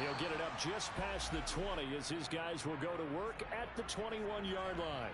He'll get it up just past the 20 as his guys will go to work at the 21-yard line.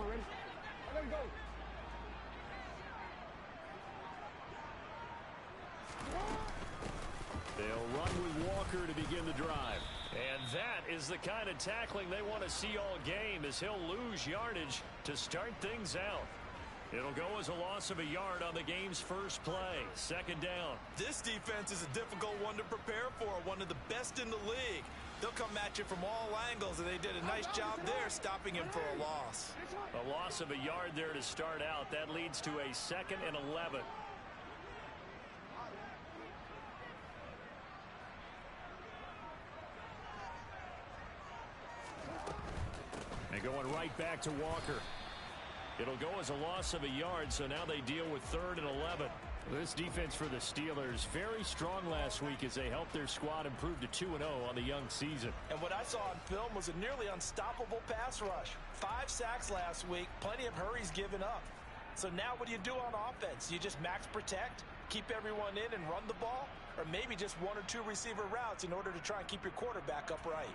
Ready? Let go. They'll run with Walker to begin the drive. And that is the kind of tackling they want to see all game, as he'll lose yardage to start things out. It'll go as a loss of a yard on the game's first play. Second down. This defense is a difficult one to prepare for, one of the best in the league. They'll come at you from all angles, and they did a nice job there stopping him for a loss. A loss of a yard there to start out. That leads to a 2nd and 11. And going right back to Walker. It'll go as a loss of a yard, so now they deal with 3rd and 11. This defense for the Steelers, very strong last week as they helped their squad improve to 2-0 on the young season. And what I saw on film was a nearly unstoppable pass rush. 5 sacks last week, plenty of hurries given up. So now what do you do on offense? You just max protect, keep everyone in and run the ball? Or maybe just 1 or 2 receiver routes in order to try and keep your quarterback upright?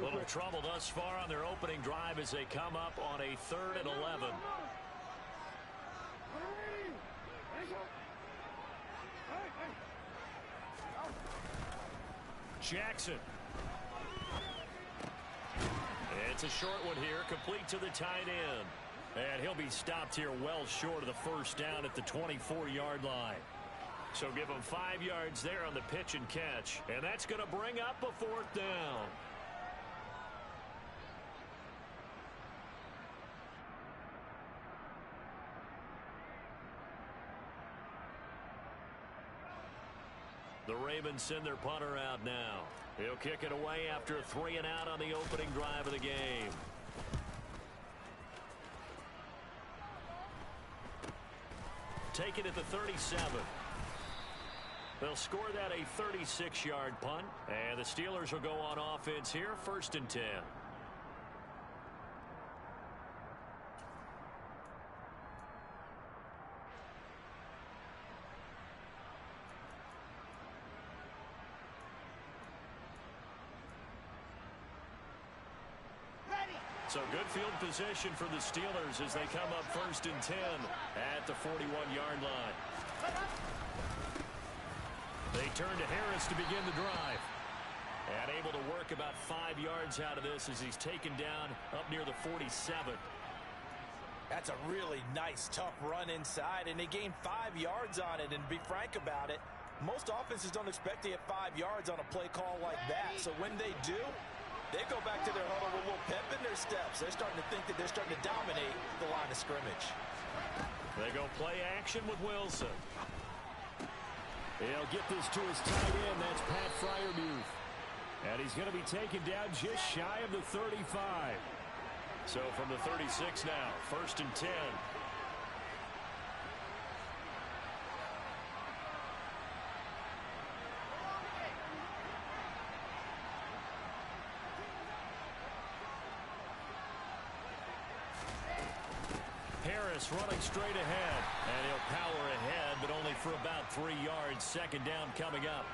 Little trouble thus far on their opening drive as they come up on a 3rd and 11. Jackson. It's a short one here, complete to the tight end. And he'll be stopped here well short of the first down at the 24-yard line. So give him 5 yards there on the pitch and catch. And that's going to bring up a 4th down. The Ravens send their punter out now. He'll kick it away after a 3 and out on the opening drive of the game. Take it at the 37. They'll score that a 36-yard punt. And the Steelers will go on offense here, 1st and 10. So good field position for the Steelers as they come up 1st and 10 at the 41-yard line. They turn to Harris to begin the drive. And able to work about 5 yards out of this as he's taken down up near the 47. That's a really nice, tough run inside, and they gained 5 yards on it. And to be frank about it, most offenses don't expect to get 5 yards on a play call like that. So when they do, they go back to their huddle with a little pep in their steps. They're starting to think that they're starting to dominate the line of scrimmage. They go play action with Wilson. He'll get this to his tight end. That's Pat Freiermuth. And he's going to be taken down just shy of the 35. So from the 36 now, 1st and 10. Harris running straight ahead, and he'll power ahead, but only for about 3 yards. 2nd down coming up.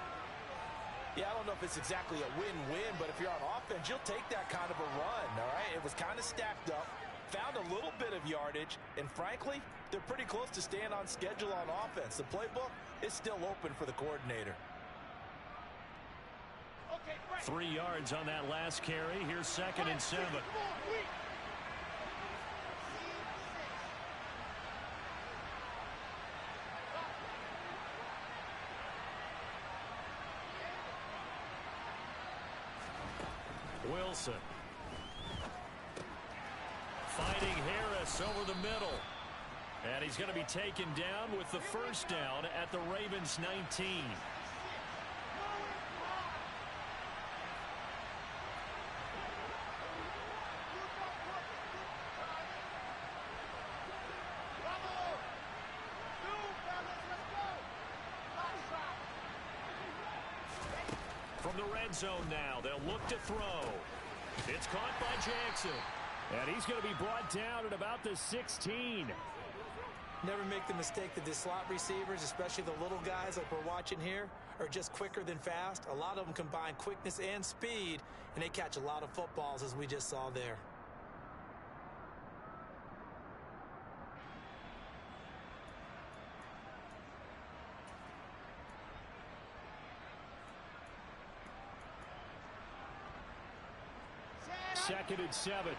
Yeah, I don't know if it's exactly a win-win, but if you're on offense, you'll take that kind of a run, all right? It was kind of stacked up, found a little bit of yardage, and frankly, they're pretty close to staying on schedule on offense. The playbook is still open for the coordinator. 3 yards on that last carry. Here's 2nd and 7. Wilson. Fighting Harris over the middle. And he's going to be taken down with the first down at the Ravens 19. From the red zone now, they'll look to throw. It's caught by Jackson. And he's going to be brought down at about the 16. Never make the mistake that the slot receivers, especially the little guys like we're watching here, are just quicker than fast. A lot of them combine quickness and speed, and they catch a lot of footballs, as we just saw there. Second and 7.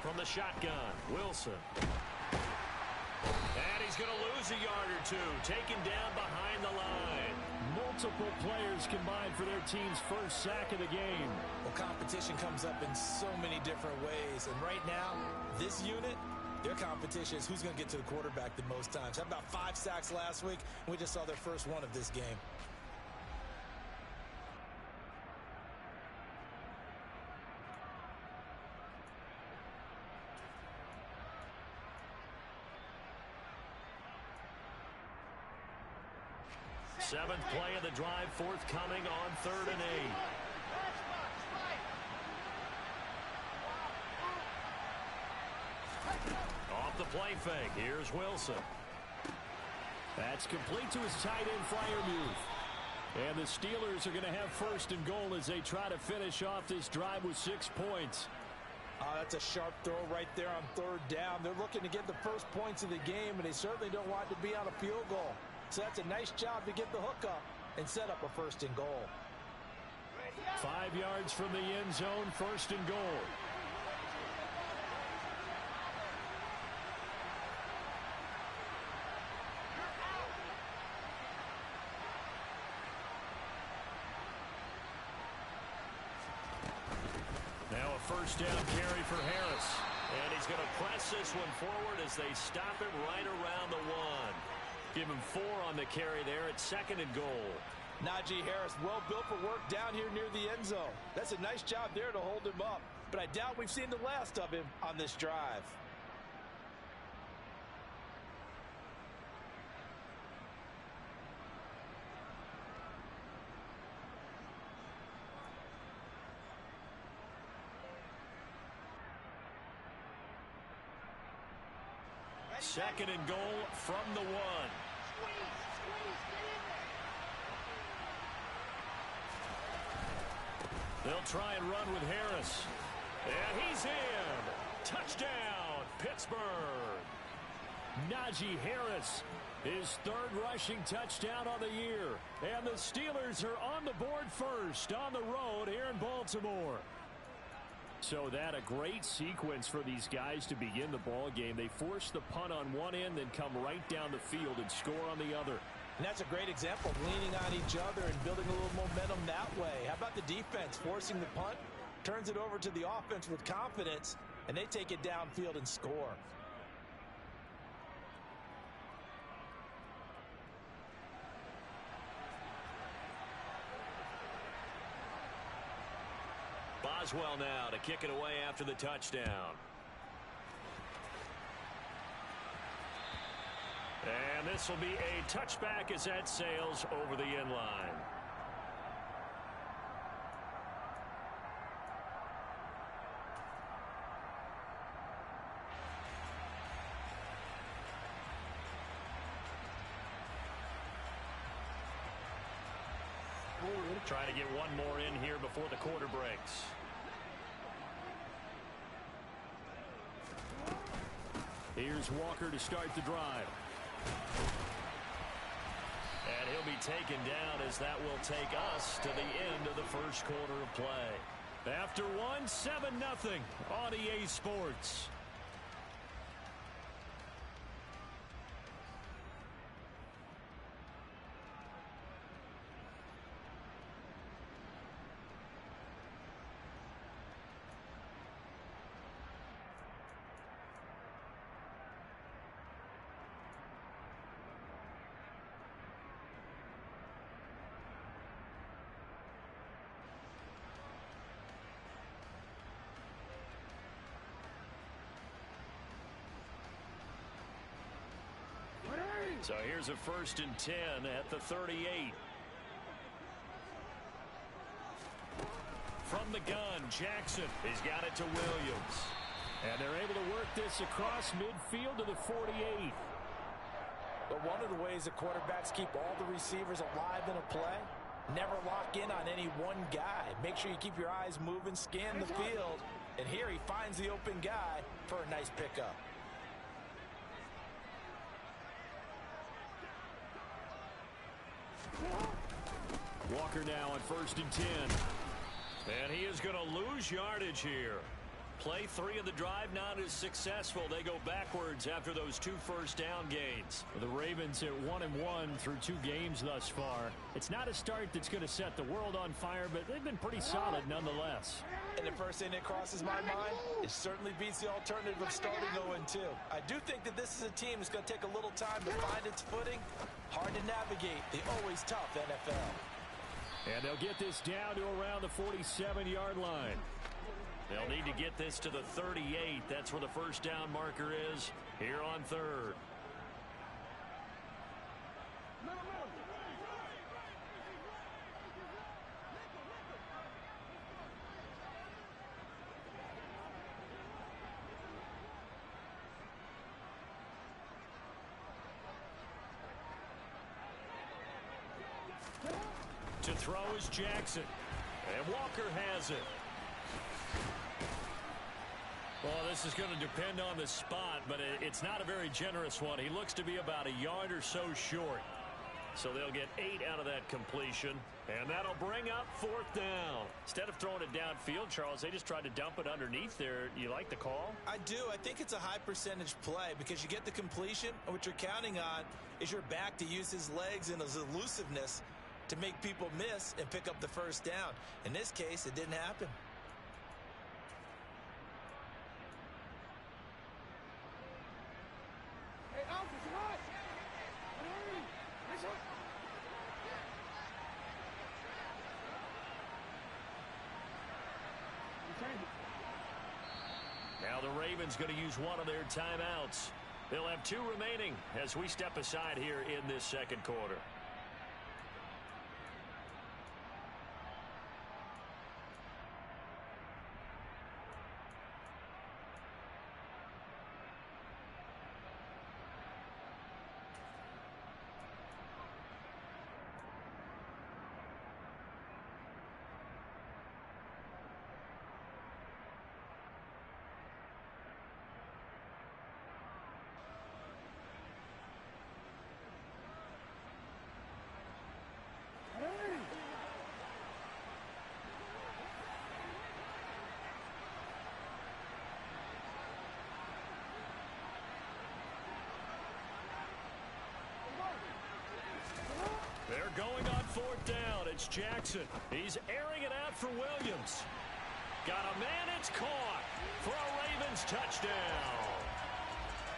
From the shotgun, Wilson. And he's going to lose a yard or two, taken down behind the line. Multiple players combined for their team's first sack of the game. Well, competition comes up in so many different ways. And right now, this unit, their competition is who's going to get to the quarterback the most times. Had about 5 sacks last week, and we just saw their first one of this game. Seventh play of the drive forthcoming on 3rd and 8. Off the play fake. Here's Wilson. That's complete to his tight end Freiermuth. And the Steelers are going to have 1st and goal as they try to finish off this drive with 6 points. That's a sharp throw right there on 3rd down. They're looking to get the first points of the game, and they certainly don't want to be on a field goal. So that's a nice job to get the hook up and set up a 1st and goal. 5 yards from the end zone, 1st and goal. Now a 1st down carry for Harris. And he's going to press this one forward as they stop him right around the 1. Give him 4 on the carry there at 2nd and goal. Najee Harris, well built for work down here near the end zone. That's a nice job there to hold him up. But I doubt we've seen the last of him on this drive. Second and goal from the 1. They'll try and run with Harris. And he's in. Touchdown, Pittsburgh. Najee Harris, his 3rd rushing touchdown on the year. And the Steelers are on the board first on the road here in Baltimore. So that a great sequence for these guys to begin the ball game. They force the punt on one end, then come right down the field and score on the other. And that's a great example of leaning on each other and building a little momentum that way. How about the defense forcing the punt, turns it over to the offense with confidence, and they take it downfield and score. Boswell now to kick it away after the touchdown. And this will be a touchback as that sails over the end line. Trying to get one more in here before the quarter breaks. Here's Walker to start the drive. And he'll he'll be taken down as that will take us to the end of the first quarter of play. After one, 7-0 on EA Sports. So here's a 1st and 10 at the 38. From the gun, Jackson. He's got it to Williams. And they're able to work this across midfield to the 48. But one of the ways the quarterbacks keep all the receivers alive in a play, never lock in on any one guy. Make sure you keep your eyes moving, scan the field. And here he finds the open guy for a nice pickup. Walker now on 1st and 10. And he is going to lose yardage here. Play 3 of the drive not as successful. They go backwards after those 2 first-down gains. The Ravens at 1-1 through 2 games thus far. It's not a start that's going to set the world on fire, but they've been pretty solid nonetheless. And the first thing that crosses my mind, it certainly beats the alternative of starting 0-2. I do think that this is a team that's going to take a little time to find its footing. Hard to navigate the always tough NFL. And they'll get this down to around the 47-yard line. They'll need to get this to the 38. That's where the first down marker is here on 3rd. To throw is Jackson. And Walker has it. Well, this is going to depend on the spot, but it's not a very generous one. He looks to be about a yard or so short. So they'll get 8 out of that completion, and that'll bring up 4th down. Instead of throwing it downfield, Charles, they just tried to dump it underneath there. You like the call? I do. I think it's a high percentage play because you get the completion, and what you're counting on is your back to use his legs and his elusiveness to make people miss and pick up the first down. In this case, it didn't happen. Now the Ravens going to use one of their timeouts. They'll have 2 remaining as we step aside here in this second quarter. They're going on 4th down. It's Jackson. He's airing it out for Williams. Got a man. It's caught for a Ravens touchdown.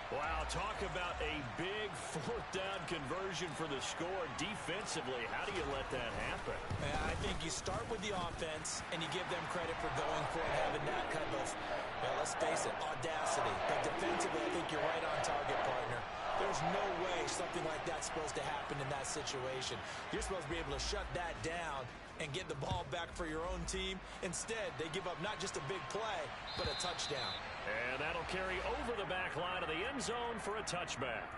Wow, talk about a big 4th down conversion for the score defensively. How do you let that happen? I think you start with the offense and you give them credit for going for it, having that kind of, well, let's face it, audacity. But defensively, I think you're right on target, partner. There's no way something like that's supposed to happen in that situation. You're supposed to be able to shut that down and get the ball back for your own team. Instead, they give up not just a big play, but a touchdown. And that'll carry over the back line of the end zone for a touchback.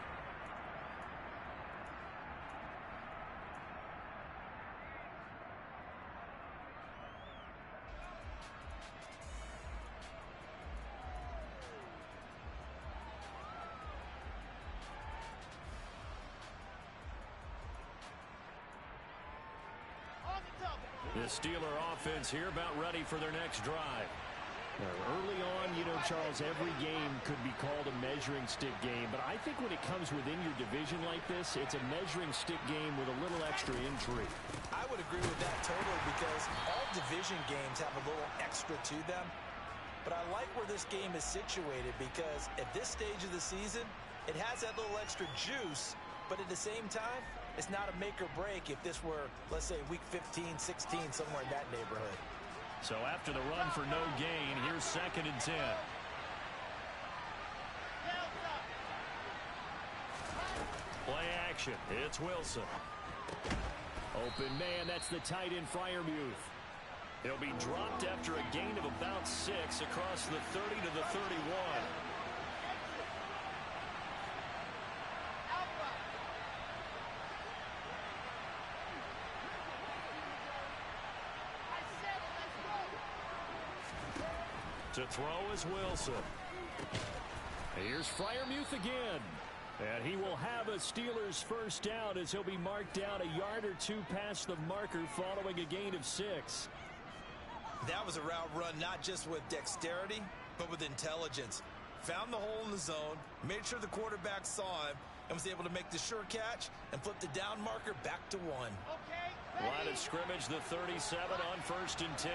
The Steeler offense here about ready for their next drive. Early on, you know, Charles, every game could be called a measuring stick game. But I think when it comes within your division like this, it's a measuring stick game with a little extra intrigue. I would agree with that totally because all division games have a little extra to them. But I like where this game is situated because at this stage of the season, it has that little extra juice. But at the same time, it's not a make or break if this were, let's say, week 15, 16, somewhere in that neighborhood. So after the run for no gain, here's 2nd and 10. Play action. It's Wilson. Open man, that's the tight end Freiermuth. He'll be dropped after a gain of about 6 across the 30 to the 31. To throw is Wilson. Here's Freiermuth again. And he will have a Steelers first down as he'll be marked down a yard or two past the marker following a gain of 6. That was a route run not just with dexterity, but with intelligence. Found the hole in the zone, made sure the quarterback saw him, and was able to make the sure catch and flip the down marker back to 1. Line of scrimmage, the 37 on 1st and 10.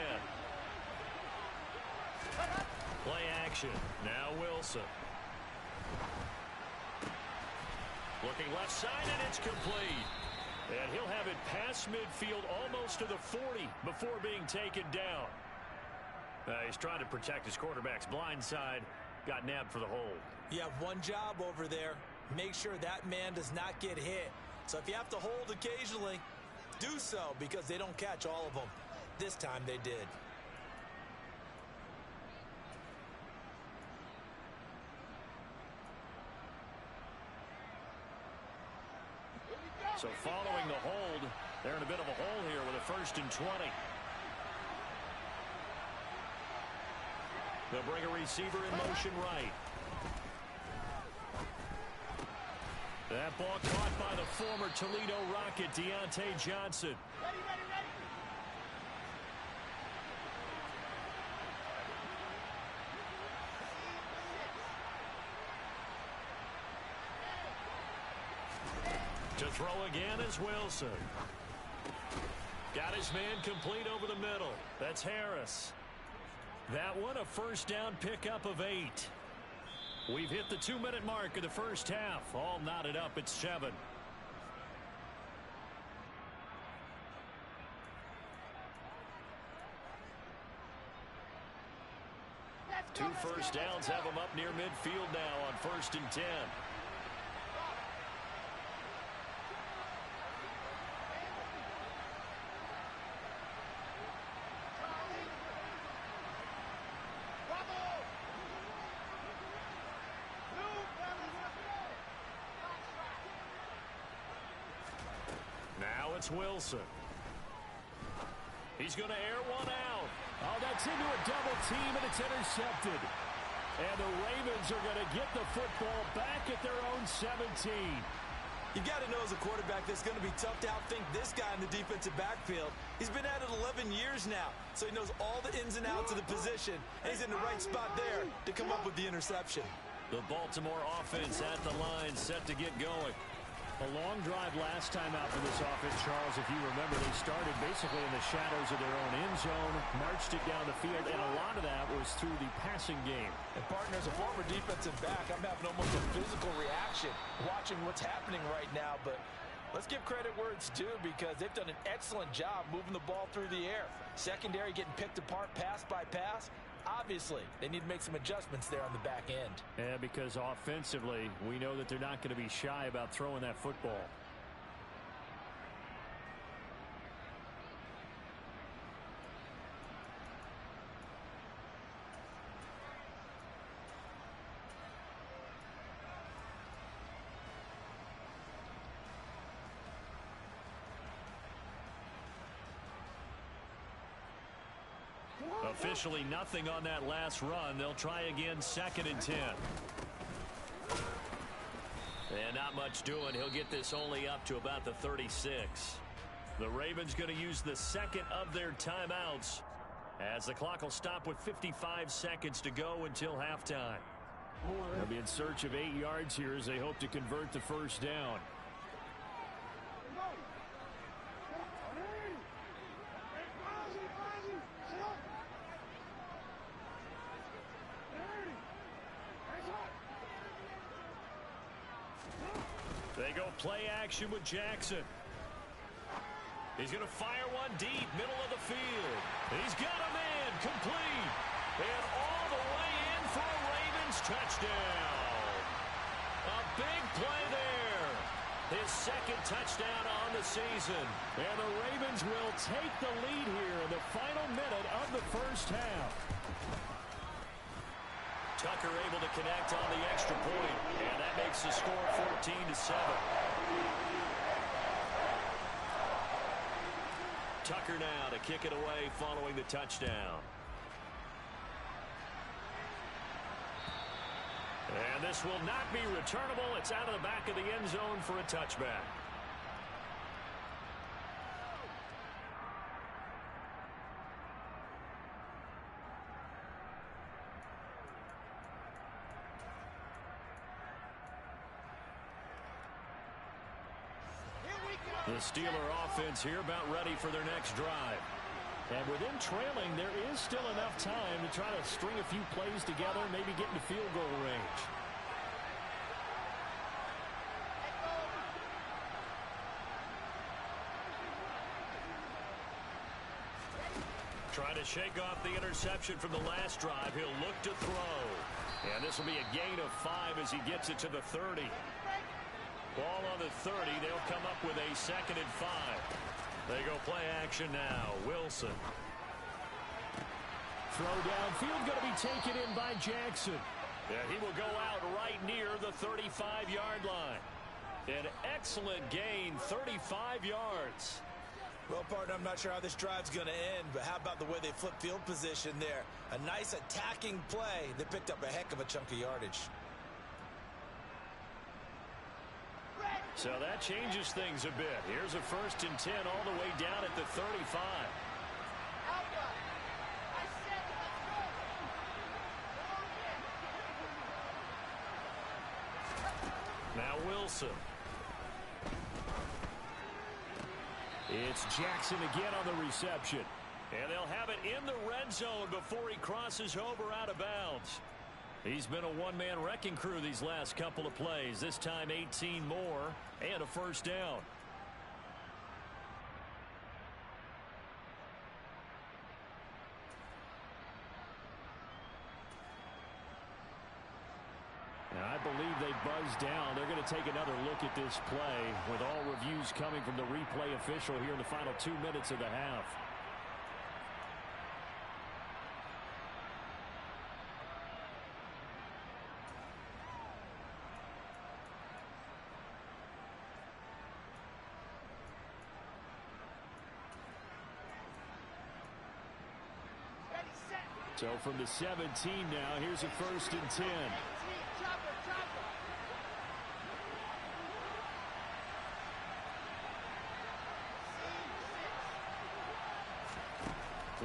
Play action. Now Wilson. Looking left side, and it's complete. And he'll have it past midfield almost to the 40 before being taken down. He's trying to protect his quarterback's blind side. Got nabbed for the hold. You have one job over there. Make sure that man does not get hit. So if you have to hold occasionally, do so because they don't catch all of them. This time they did. So following the hold, they're in a bit of a hole here with a 1st and 20. They'll bring a receiver in motion right. That ball caught by the former Toledo Rocket, Deontay Johnson. To throw again is Wilson. Got his man complete over the middle. That's Harris. That one a first down pickup of 8. We've hit the 2-minute mark of the first half. All knotted up at 7. Two first downs have them up near midfield now on 1st and 10. Now it's Wilson. He's going to air one out. Oh, that's into a double team, and it's intercepted. And the Ravens are going to get the football back at their own 17. You got to know as a quarterback that's going to be tough to outthink this guy in the defensive backfield. He's been at it 11 years now, so he knows all the ins and outs of the position, and he's in the right spot there to come up with the interception. The Baltimore offense at the line, set to get going. A long drive last time out for this offense, Charles. If you remember, they started basically in the shadows of their own end zone, marched it down the field, and a lot of that was through the passing game. And, partner, as a former defensive back, I'm having almost a physical reaction watching what's happening right now. But let's give credit where it's due because they've done an excellent job moving the ball through the air. Secondary getting picked apart pass by pass. Obviously, they need to make some adjustments there on the back end. Yeah, because offensively, we know that they're not going to be shy about throwing that football. Officially nothing on that last run. They'll try again, 2nd and 10. And not much doing. He'll get this only up to about the 36. The Ravens going to use the second of their timeouts as the clock will stop with 55 seconds to go until halftime. They'll be in search of 8 yards here as they hope to convert the first down. They go play action with Jackson. He's going to fire one deep, middle of the field. He's got a man, complete. And all the way in for a Ravens touchdown. A big play there. His second touchdown on the season. And the Ravens will take the lead here in the final minute of the first half. Tucker able to connect on the extra point, and that makes the score 14-7. Tucker now to kick it away following the touchdown. And this will not be returnable. It's out of the back of the end zone for a touchback. The Steeler offense here about ready for their next drive. And with them trailing, there is still enough time to try to string a few plays together, maybe get into field goal range. Trying to shake off the interception from the last drive. He'll look to throw. And this will be a gain of 5 as he gets it to the 30. Ball on the 30. They'll come up with a 2nd and 5. They go play action now. Wilson. Throw downfield going to be taken in by Jackson. Yeah, he will go out right near the 35-yard line. An excellent gain, 35 yards. Well, partner, I'm not sure how this drive's going to end, but how about the way they flip field position there? A nice attacking play. They picked up a heck of a chunk of yardage. So that changes things a bit. Here's a 1st and 10 all the way down at the 35. Now Wilson. It's Jackson again on the reception. And they'll have it in the red zone before he crosses over out of bounds. He's been a one-man wrecking crew these last couple of plays. This time 18 more and a first down. Now, I believe they buzzed down. They're going to take another look at this play with all reviews coming from the replay official here in the final 2 minutes of the half. So from the 17 now, here's a 1st and 10.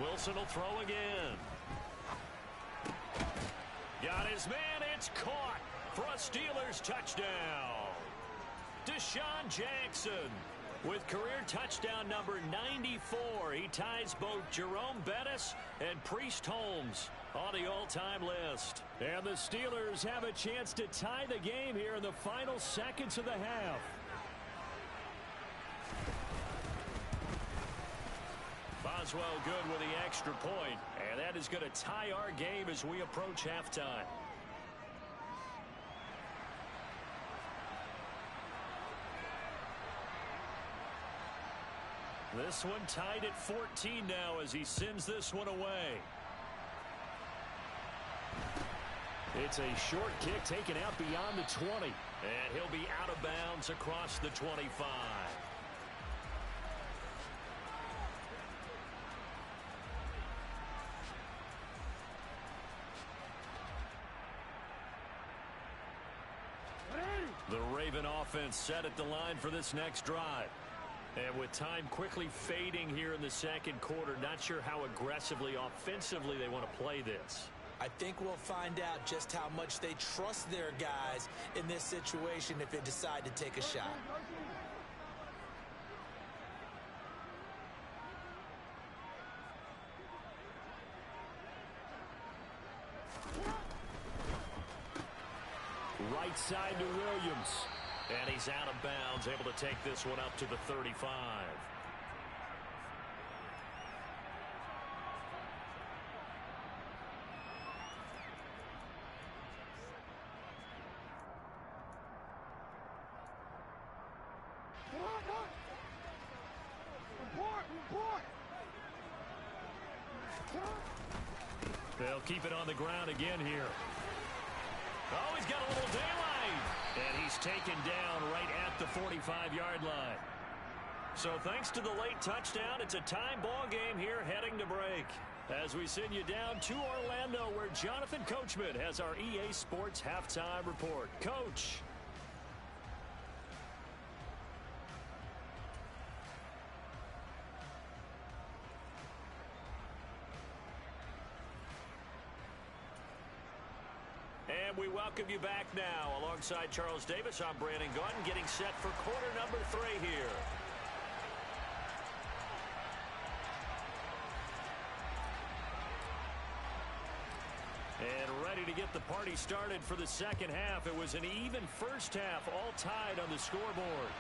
Wilson will throw again. Got his man. It's caught for a Steelers touchdown. Deshaun Jackson with career touchdown number 94. He ties both Jerome Bettis and Priest Holmes on the all-time list. And the Steelers have a chance to tie the game here in the final seconds of the half. Boswell good with the extra point, and that is going to tie our game as we approach halftime. This one tied at 14 now as he sends this one away. It's a short kick taken out beyond the 20. And he'll be out of bounds across the 25. The Raven offense set at the line for this next drive. And with time quickly fading here in the second quarter, not sure how aggressively, offensively they want to play this. I think we'll find out just how much they trust their guys in this situation if they decide to take a shot. Right side to Williams. And he's out of bounds, able to take this one up to the 35. They'll keep it on the ground again here. Oh, he's got a little daylight. And he's taken down right at the 45-yard line. So thanks to the late touchdown, it's a time ball game here heading to break. As we send you down to Orlando, where Jonathan Coachman has our EA Sports Halftime Report. Coach. And we welcome you back now. Alongside Charles Davis, I'm Brandon Gaudin, getting set for quarter number 3 here. And ready to get the party started for the second half. It was an even first half, all tied on the scoreboard.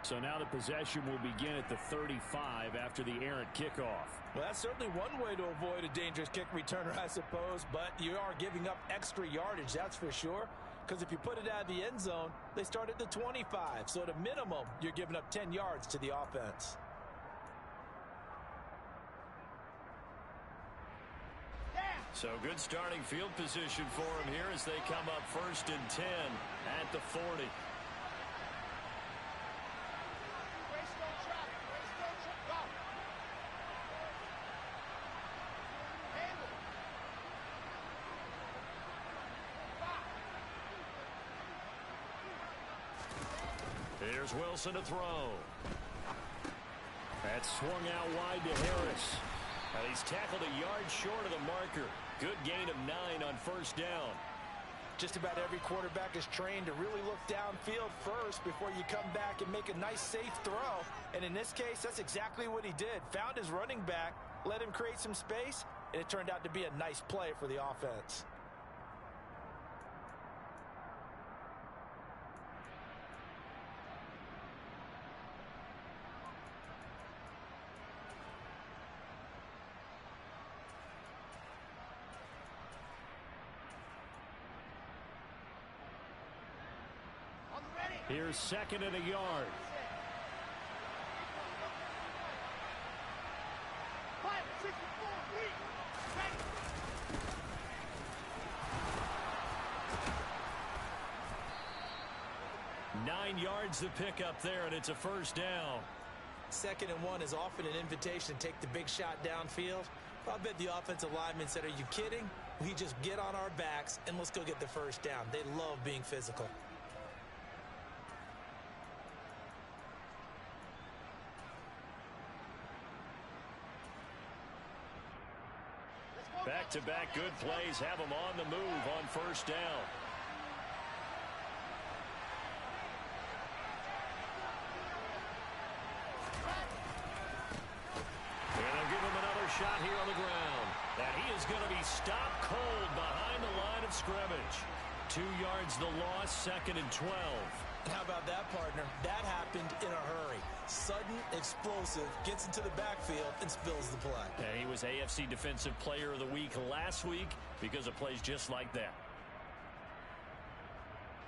So now the possession will begin at the 35 after the errant kickoff. Well, that's certainly one way to avoid a dangerous kick returner, I suppose, but you are giving up extra yardage, that's for sure, because if you put it out of the end zone, they start at the 25, so at a minimum, you're giving up 10 yards to the offense. So good starting field position for them here as they come up 1st and 10 at the 40. Here's Wilson to throw. That's swung out wide to Harris. And he's tackled a yard short of the marker. Good gain of 9 on 1st down. Just about every quarterback is trained to really look downfield first before you come back and make a nice, safe throw. And in this case, that's exactly what he did. Found his running back, let him create some space, and it turned out to be a nice play for the offense. Here's 2nd and a yard. Nine yards to pick up there, and it's a 1st down. 2nd and 1 is often an invitation to take the big shot downfield. I bet the offensive lineman said, "Are you kidding? We just get on our backs and let's go get the 1st down." They love being physical. Back-to-back good plays have them on the move on 1st down. And they'll give him another shot here on the ground. And he is going to be stopped cold behind the line of scrimmage. 2 yards the loss, 2nd and 12. How about that, partner? That happened in a hurry. Sudden, explosive, gets into the backfield and spills the play. And he was AFC Defensive Player of the Week last week because of plays just like that.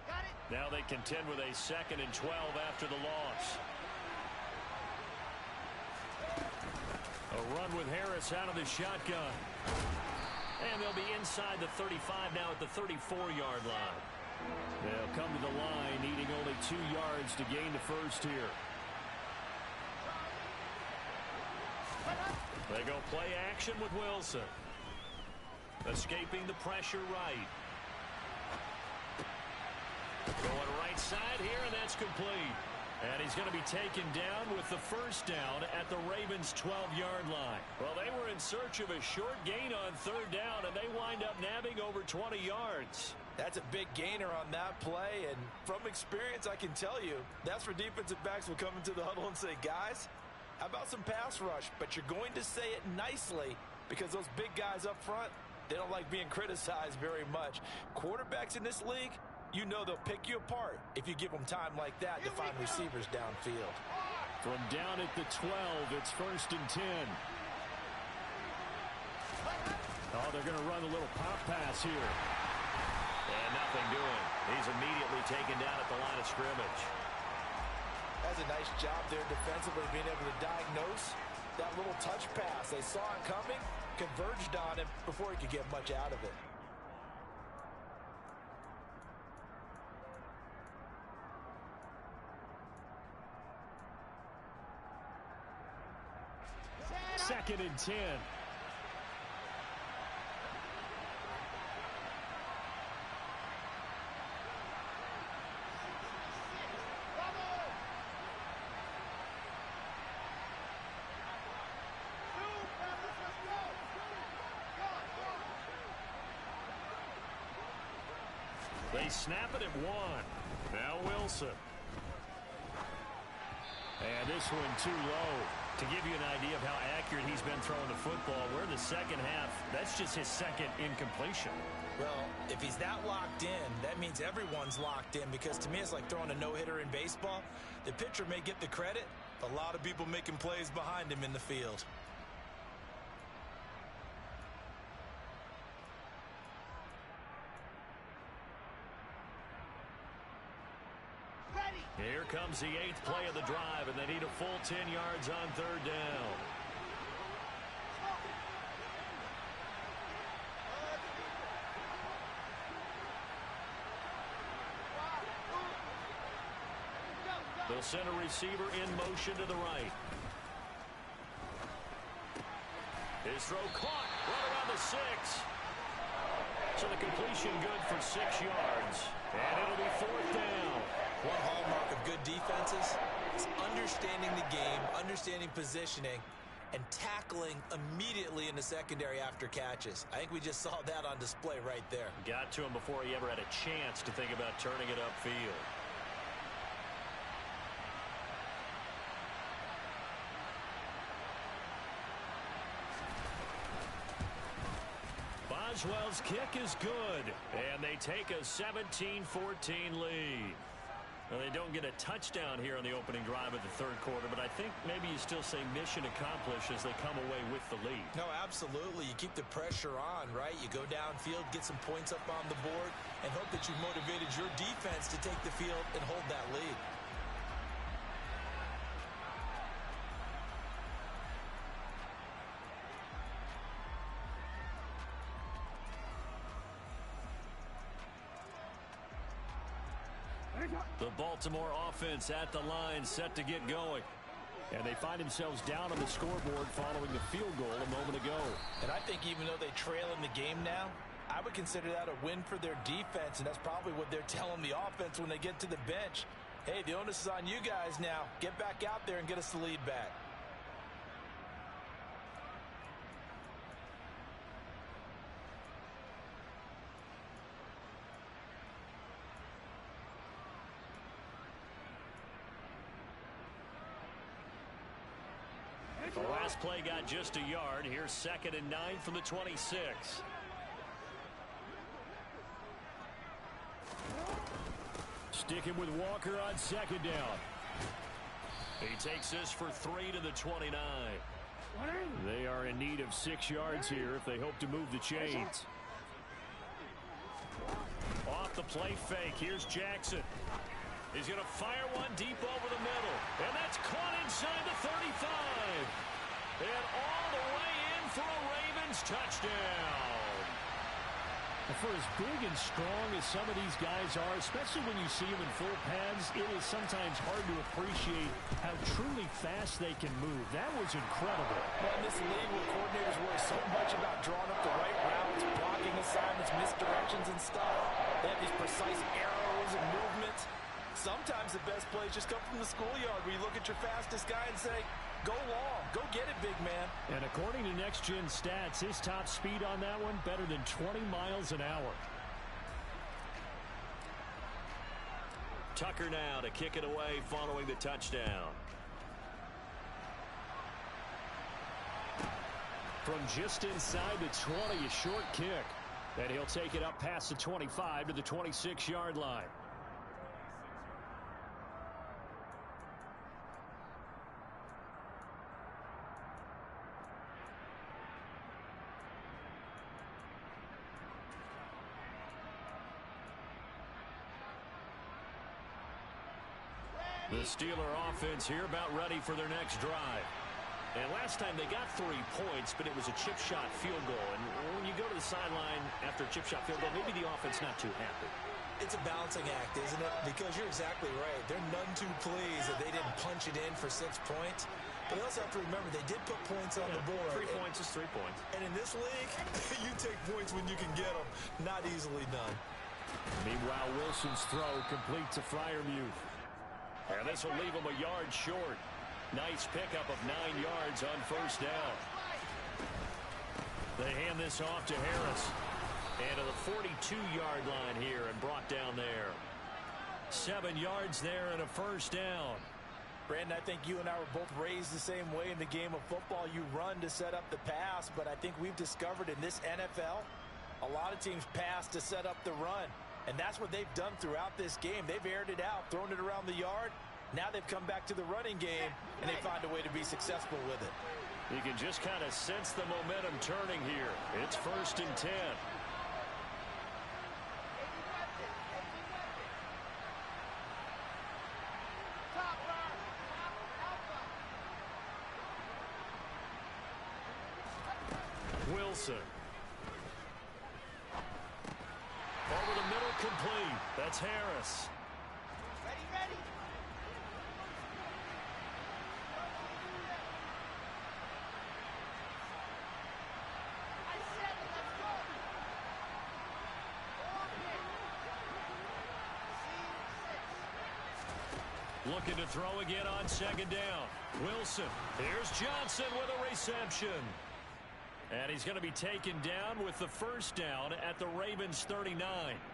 Got it. Now they contend with a 2nd and 12 after the loss. A run with Harris out of the shotgun. And they'll be inside the 35 now at the 34-yard line. They'll come to the line, needing only 2 yards to gain the 1st here. They go play action with Wilson. Escaping the pressure right. Going right inside here, and that's complete. And he's going to be taken down with the first down at the Ravens' 12-yard line. Well, they were in search of a short gain on third down, and they wind up nabbing over 20 yards. That's a big gainer on that play, and from experience, I can tell you, that's where defensive backs will come into the huddle and say, guys, how about some pass rush? But you're going to say it nicely because those big guys up front, they don't like being criticized very much. Quarterbacks in this league, you know they'll pick you apart if you give them time like that to find receivers downfield. From down at the 12, it's 1st and 10. Oh, they're going to run a little pop pass here. And nothing doing. He's immediately taken down at the line of scrimmage. That's a nice job there defensively, being able to diagnose that little touch pass. They saw it coming, converged on it before he could get much out of it. Second and 10. They snap it at 1. Now Wilson. And this one too low. To give you an idea of how accurate he's been throwing the football, we're in the second half. That's just his second incompletion. Well, if he's that locked in, that means everyone's locked in, because to me it's like throwing a no-hitter in baseball. The pitcher may get the credit, a lot of people making plays behind him in the field. Here comes the 8th play of the drive, and they need a full 10 yards on third down. They'll send a receiver in motion to the right. His throw caught right around the 6. So the completion good for 6 yards. And it'll be 4th down. One hallmark of good defenses is understanding the game, understanding positioning, and tackling immediately in the secondary after catches. I think we just saw that on display right there. Got to him before he ever had a chance to think about turning it upfield. Boswell's kick is good, and they take a 17-14 lead. Well, they don't get a touchdown here on the opening drive of the third quarter, but I think maybe you still say mission accomplished as they come away with the lead. No, absolutely. You keep the pressure on, right? You go downfield, get some points up on the board, and hope that you've motivated your defense to take the field and hold that lead. The Baltimore offense at the line, set to get going. And they find themselves down on the scoreboard following the field goal a moment ago. And I think even though they trail in the game now, I would consider that a win for their defense, and that's probably what they're telling the offense when they get to the bench. Hey, the onus is on you guys now. Get back out there and get us the lead back. The last play got just a yard. Here's 2nd and 9 from the 26. Sticking with Walker on 2nd down. He takes this for 3 to the 29. They are in need of 6 yards here if they hope to move the chains. Off the play fake. Here's Jackson. He's going to fire one deep over the middle. And that's caught inside the 35. And all the way in for a Ravens touchdown. For as big and strong as some of these guys are, especially when you see them in full pads, it is sometimes hard to appreciate how truly fast they can move. That was incredible. Well, in this league where coordinators worry so much about drawing up the right routes, blocking assignments, misdirections and stuff, they have these precise arrows and movements. Sometimes the best plays just come from the schoolyard where you look at your fastest guy and say, go long, go get it, big man. And according to Next Gen Stats, his top speed on that one, better than 20 miles an hour. Tucker now to kick it away following the touchdown. From just inside the 20, a short kick. And he'll take it up past the 25 to the 26-yard line. The Steeler offense here about ready for their next drive. And last time they got 3 points, but it was a chip shot field goal. And when you go to the sideline after a chip shot field goal, maybe the offense not too happy. It's a balancing act, isn't it? Because you're exactly right. They're none too pleased that they didn't punch it in for 6 points. But you also have to remember they did put points on the board. 3 points is 3 points. And in this league, you take points when you can get them. Not easily done. Meanwhile, Wilson's throw complete to Freiermuth. And this will leave him a yard short. Nice pickup of 9 yards on first down. They hand this off to Harris. And to the 42-yard line here and brought down there. 7 yards there and a first down. Brandon, I think you and I were both raised the same way in the game of football. You run to set up the pass, but I think we've discovered in this NFL, a lot of teams pass to set up the run. And that's what they've done throughout this game. They've aired it out, thrown it around the yard. Now they've come back to the running game, and they find a way to be successful with it. You can just kind of sense the momentum turning here. It's 1st and 10. Wilson. Over the middle, complete. That's Harris. Looking to throw again on 2nd down. Wilson. Here's Johnson with a reception. And he's going to be taken down with the first down at the Ravens 39.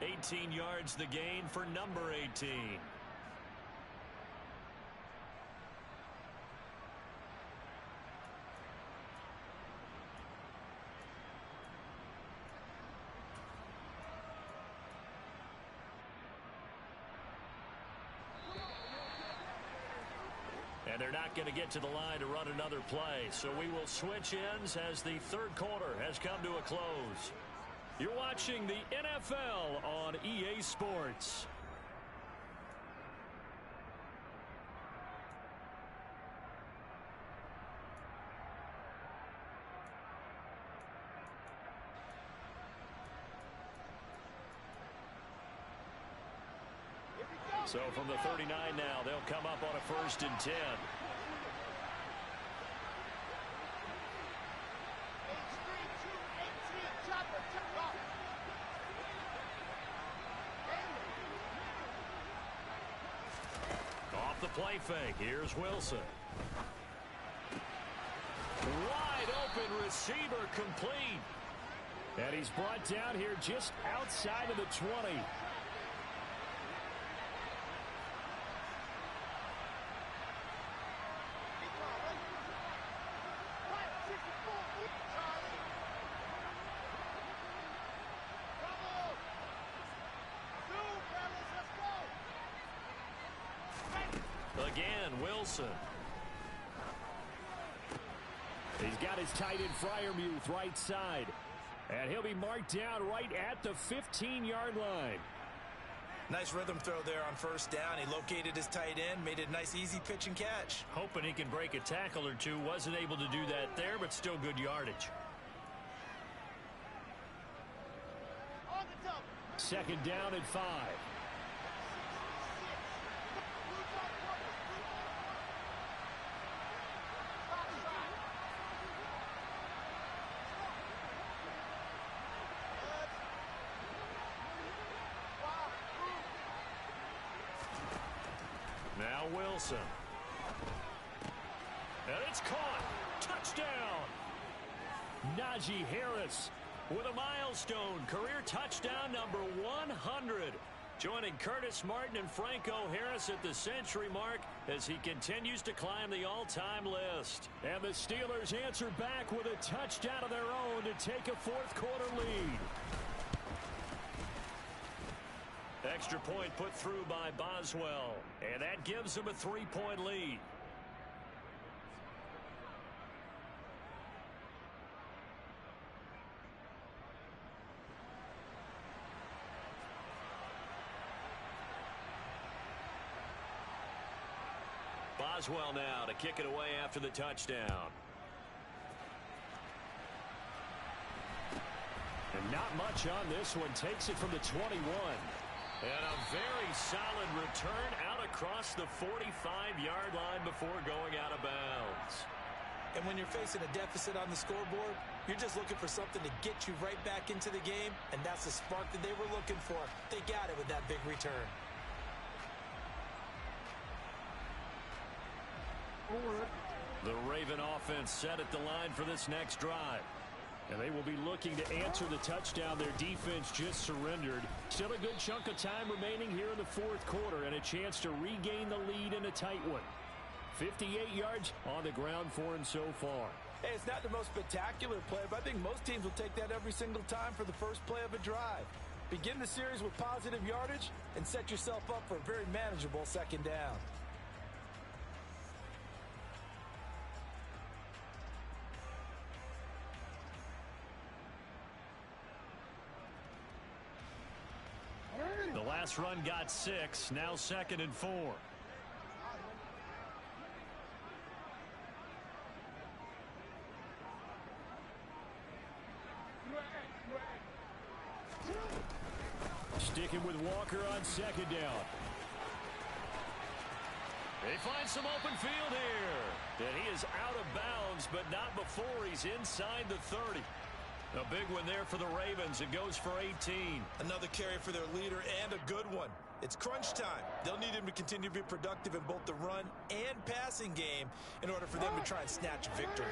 18 yards the gain for number 18. And they're not going to get to the line to run another play. So we will switch ends as the 3rd quarter has come to a close. You're watching the NFL on EA Sports. So from the 39 now, they'll come up on a 1st and 10. Off the play fake, here's Wilson. Wide open receiver complete. And he's brought down here just outside of the 20. Again, Wilson. He's got his tight end Freiermuth right side. And he'll be marked down right at the 15-yard line. Nice rhythm throw there on 1st down. He located his tight end, made it a nice easy pitch and catch. Hoping he can break a tackle or two. Wasn't able to do that there, but still good yardage. 2nd down and 5. Now Wilson. And it's caught. Touchdown. Najee Harris with a milestone career touchdown number 100. Joining Curtis Martin and Franco Harris at the century mark as he continues to climb the all-time list. And the Steelers answer back with a touchdown of their own to take a fourth-quarter lead. Extra point put through by Boswell. And that gives them a 3-point lead. Boswell now to kick it away after the touchdown. And not much on this one. Takes it from the 21. And a very solid return out across the 45-yard line before going out of bounds. And when you're facing a deficit on the scoreboard, you're just looking for something to get you right back into the game, and that's the spark that they were looking for. They got it with that big return. The Raven offense set at the line for this next drive. And they will be looking to answer the touchdown their defense just surrendered. Still a good chunk of time remaining here in the fourth quarter and a chance to regain the lead in a tight one. 58 yards on the ground for him so far. Hey, it's not the most spectacular play, but I think most teams will take that every single time for the first play of a drive. Begin the series with positive yardage and set yourself up for a very manageable second down. The last run got 6, now 2nd and 4. Sticking with Walker on 2nd down. They find some open field here. And he is out of bounds, but not before he's inside the 30. A big one there for the Ravens. It goes for 18. Another carry for their leader and a good one. It's crunch time. They'll need him to continue to be productive in both the run and passing game in order for them to try and snatch a victory.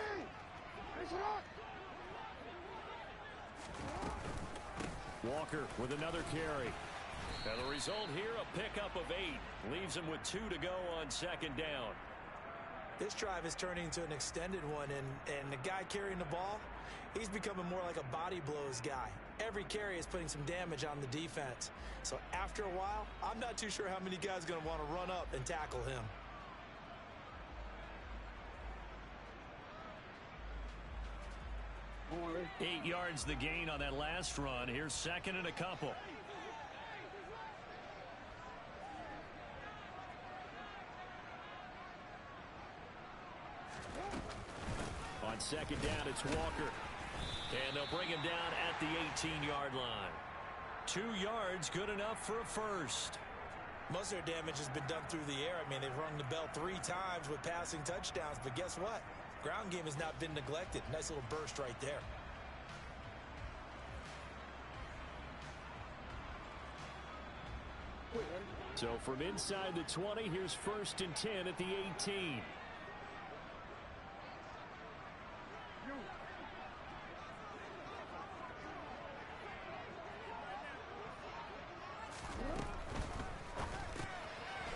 Walker with another carry. And the result here, a pickup of 8. Leaves him with 2 to go on 2nd down. This drive is turning into an extended one, and the guy carrying the ball, he's becoming more like a body blows guy. Every carry is putting some damage on the defense. So after a while, I'm not too sure how many guys are going to want to run up and tackle him. Eight yards the gain on that last run. Here's 2nd and a couple. On 2nd down, it's Walker. And they'll bring him down at the 18-yard line. 2 yards, good enough for a first. Most of their damage has been done through the air. I mean, they've rung the bell 3 times with passing touchdowns, but guess what? Ground game has not been neglected. Nice little burst right there. So from inside the 20, here's 1st and 10 at the 18.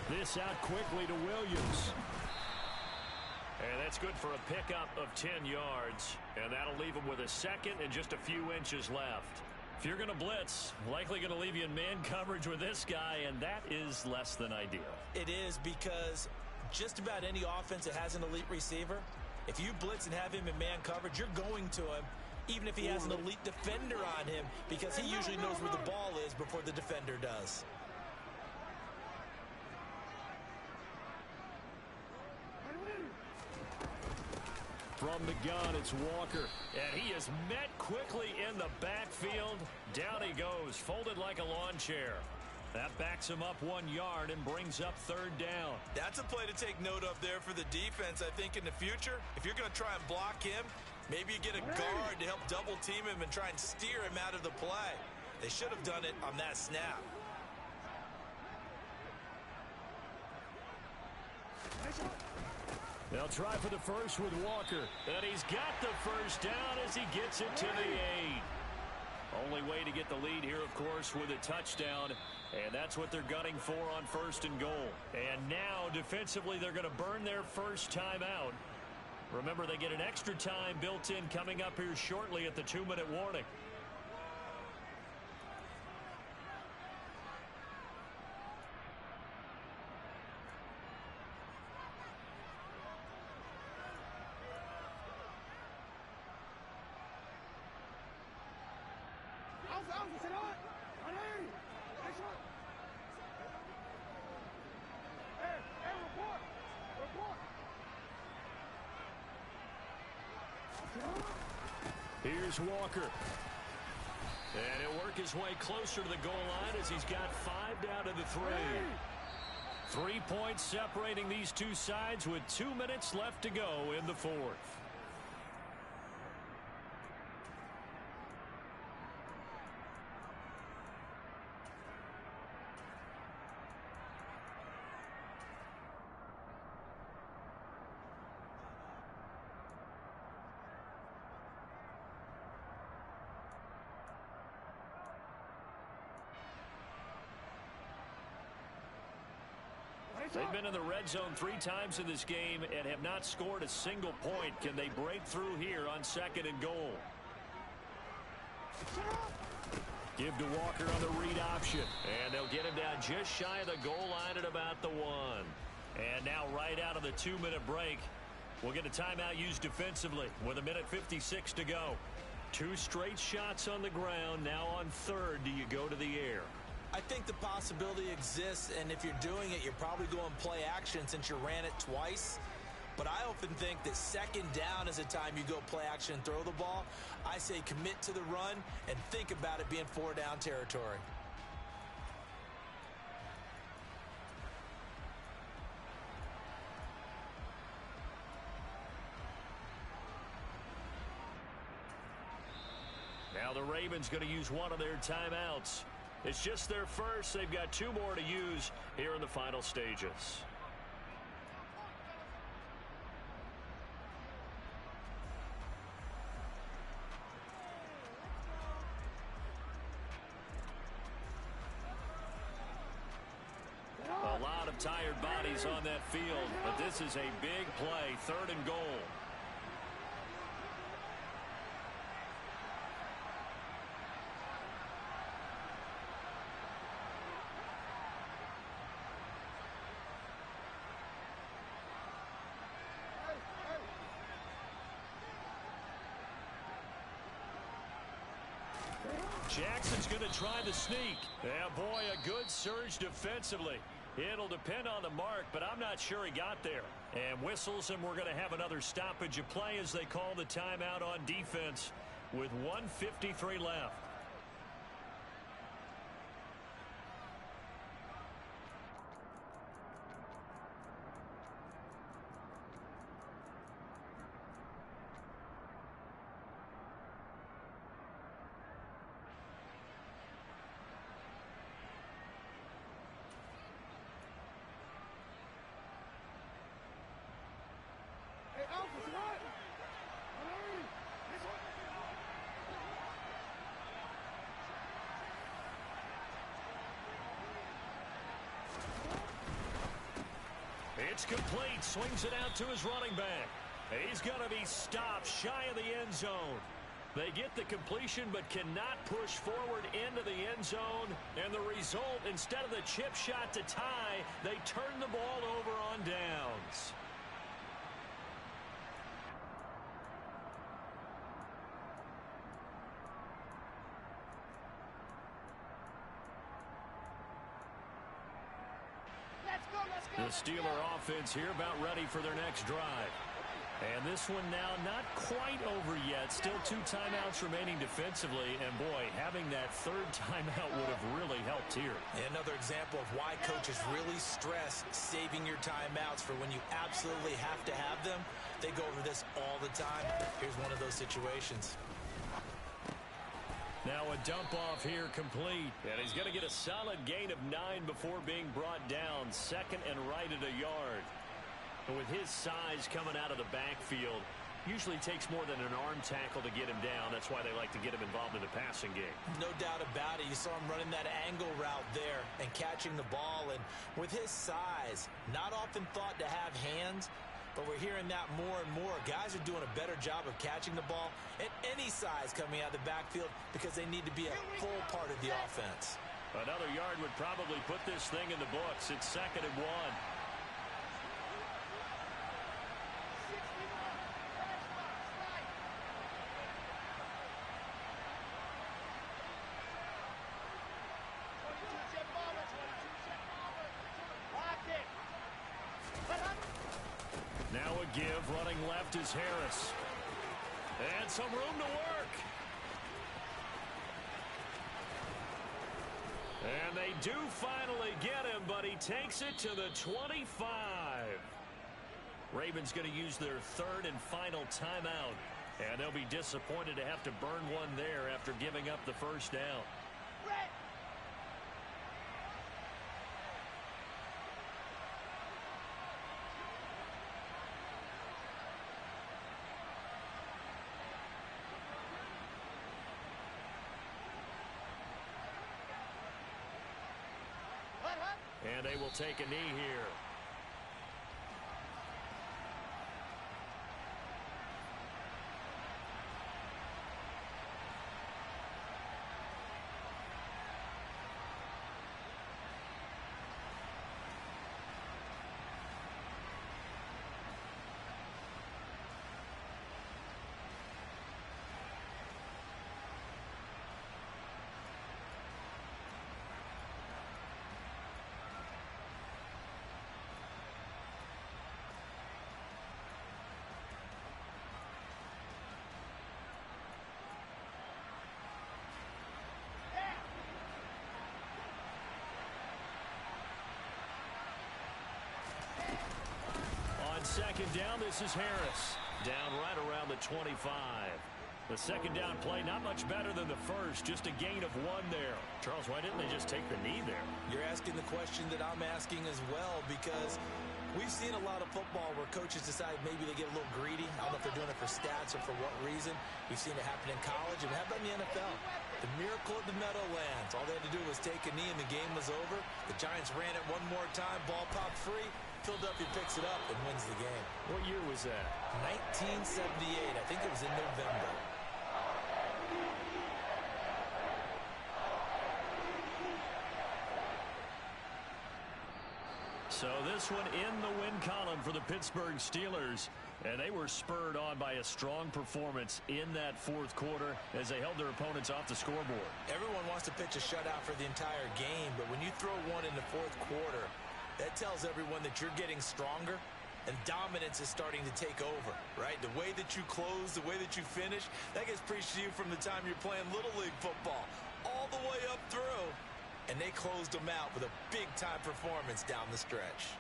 This out quickly to Williams. And that's good for a pickup of 10 yards. And that'll leave him with a 2nd and just a few inches left. If you're going to blitz, likely going to leave you in man coverage with this guy, and that is less than ideal. It is, because just about any offense that has an elite receiver, if you blitz and have him in man coverage, you're going to him, even if he has an elite defender on him, because he usually knows where the ball is before the defender does. From the gun, it's Walker. And he is met quickly in the backfield. Down he goes, folded like a lawn chair. That backs him up 1 yard and brings up 3rd down. That's a play to take note of there for the defense. I think in the future, if you're going to try and block him, maybe you get a guard to help double team him and try and steer him out of the play. They should have done it on that snap. They'll try for the first with Walker. And he's got the first down as he gets it to the 8. Only way to get the lead here, of course, with a touchdown. And that's what they're gunning for on 1st and goal. And now, defensively, they're going to burn their first time out. Remember, they get an extra time built in coming up here shortly at the 2-minute warning. Here's Walker. And he'll work his way closer to the goal line as he's got 5 down to the 3. 3 points separating these two sides with 2 minutes left to go in the 4th. They've been in the red zone 3 times in this game and have not scored a single point. Can they break through here on 2nd and goal? Give to Walker on the read option. And they'll get him down just shy of the goal line at about the 1. And now right out of the 2-minute break, we'll get a timeout used defensively with 1:56 to go. 2 straight shots on the ground. Now on 3rd, do you go to the air? I think the possibility exists, and if you're doing it, you're probably going play action since you ran it twice. But I often think that 2nd down is a time you go play action and throw the ball. I say commit to the run and think about it being 4-down territory. Now the Ravens going to use one of their timeouts. It's just their first. They've got 2 more to use here in the final stages. A lot of tired bodies on that field, but this is a big play, 3rd and goal. Jackson's going to try the sneak. Yeah, boy, a good surge defensively. It'll depend on the mark, but I'm not sure he got there. And whistles, and we're going to have another stoppage of play as they call the timeout on defense with 1:53 left. It's complete. Swings it out to his running back. He's going to be stopped shy of the end zone. They get the completion but cannot push forward into the end zone. And the result, instead of the chip shot to tie, they turn the ball over on downs. The Steeler offense here about ready for their next drive. And this one now not quite over yet. Still 2 timeouts remaining defensively. And, boy, having that 3rd timeout would have really helped here. Another example of why coaches really stress saving your timeouts for when you absolutely have to have them. They go over this all the time. Here's one of those situations. Now a dump off here complete. And he's going to get a solid gain of 9 before being brought down. 2nd and right at a yard. And with his size coming out of the backfield, usually takes more than an arm tackle to get him down. That's why they like to get him involved in the passing game. No doubt about it. You saw him running that angle route there and catching the ball. And with his size, not often thought to have hands, but we're hearing that more and more. Guys are doing a better job of catching the ball at any size coming out of the backfield because they need to be a full part of the offense. Another yard would probably put this thing in the books. It's 2nd and 1. Now a give, running left is Harris. And some room to work. And they do finally get him, but he takes it to the 25. Ravens going to use their 3rd and final timeout. And they'll be disappointed to have to burn one there after giving up the first down. And they will take a knee here. Second down, this is Harris. Down right around the 25. The second down play, not much better than the first, just a gain of 1 there. Charles, why didn't they just take the knee there? You're asking the question that I'm asking as well, because we've seen a lot of football where coaches decide maybe they get a little greedy. I don't know if they're doing it for stats or for what reason. We've seen it happen in college, and how about in the NFL? The miracle at the Meadowlands. All they had to do was take a knee, and the game was over. The Giants ran it one more time, ball popped free. Philadelphia picks it up and wins the game. What year was that? 1978. I think it was in November. So this one in the win column for the Pittsburgh Steelers. And they were spurred on by a strong performance in that 4th quarter as they held their opponents off the scoreboard. Everyone wants to pitch a shutout for the entire game, but when you throw one in the 4th quarter, that tells everyone that you're getting stronger and dominance is starting to take over, right? The way that you close, the way that you finish, that gets preached to you from the time you're playing Little League football all the way up through. And they closed them out with a big-time performance down the stretch.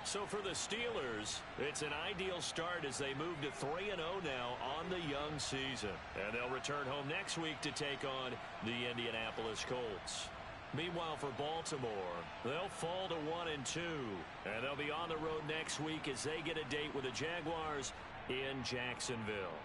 So for the Steelers, it's an ideal start as they move to 3-0 now on the young season. And they'll return home next week to take on the Indianapolis Colts. Meanwhile, for Baltimore, they'll fall to 1-2, and they'll be on the road next week as they get a date with the Jaguars in Jacksonville.